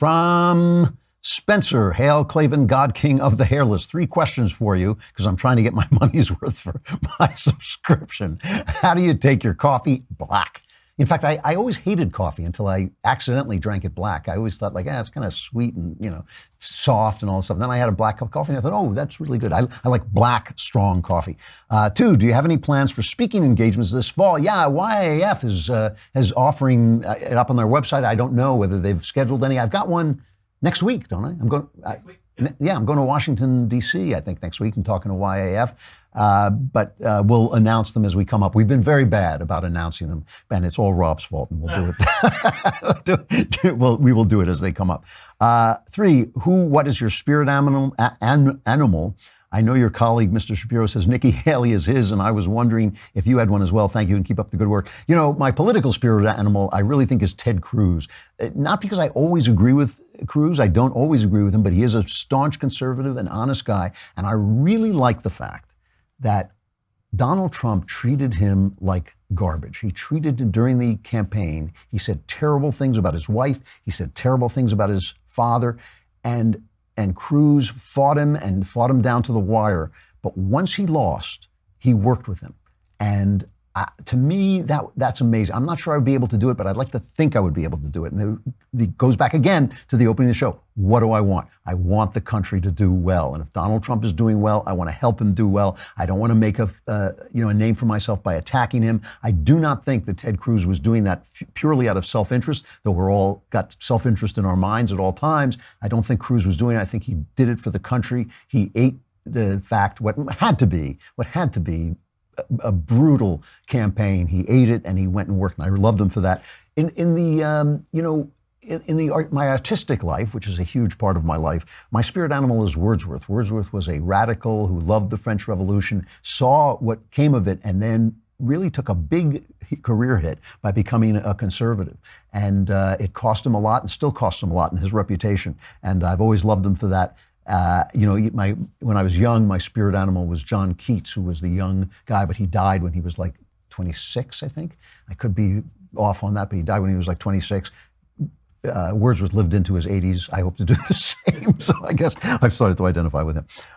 From Spencer, hail Klavan, God King of the Hairless. 3 questions for you, because I'm trying to get my money's worth for my subscription. How do you take your coffee black? In fact, I always hated coffee until I accidentally drank it black. I always thought it's kind of sweet and, soft and all this stuff. And then I had a black cup of coffee and I thought, oh, that's really good. I like black, strong coffee. 2, do you have any plans for speaking engagements this fall? Yeah, YAF is offering it up on their website. I don't know whether they've scheduled any. I've got one next week, don't I? Next week? Yeah, I'm going to Washington, D.C., I think, next week and talking to YAF. But we'll announce them as we come up. We've been very bad about announcing them, and it's all Rob's fault, and we'll do it. We will do it as they come up. 3, what is your spirit animal? I know your colleague, Mr. Shapiro, says Nikki Haley is his, and I was wondering if you had one as well. Thank you, and keep up the good work. My political spirit animal, I really think, is Ted Cruz. Not because I always agree with Cruz. I don't always agree with him, but he is a staunch conservative and honest guy, and I really like the fact that Donald Trump treated him like garbage. He treated him during the campaign. He said terrible things about his wife. He said terrible things about his father, and Cruz fought him down to the wire. But once he lost, he worked with him. And to me, that's amazing. I'm not sure I would be able to do it, but I'd like to think I would be able to do it. And it goes back again to the opening of the show. What do I want? I want the country to do well. And if Donald Trump is doing well, I want to help him do well. I don't want to make a name for myself by attacking him. I do not think that Ted Cruz was doing that purely out of self-interest, though we're all got self-interest in our minds at all times. I don't think Cruz was doing it. I think he did it for the country. He ate the fact, what had to be a brutal campaign. He ate it and he went and worked, and I loved him for that. My artistic life, which is a huge part of my life, my spirit animal is Wordsworth. Wordsworth was a radical who loved the French Revolution, saw what came of it, and then really took a big career hit by becoming a conservative. And it cost him a lot and still costs him a lot in his reputation. And I've always loved him for that. When I was young, my spirit animal was John Keats, who was the young guy, but he died when he was like 26, I think. I could be off on that, but he died when he was like 26. Wordsworth lived into his 80s. I hope to do the same. So I guess I've started to identify with him.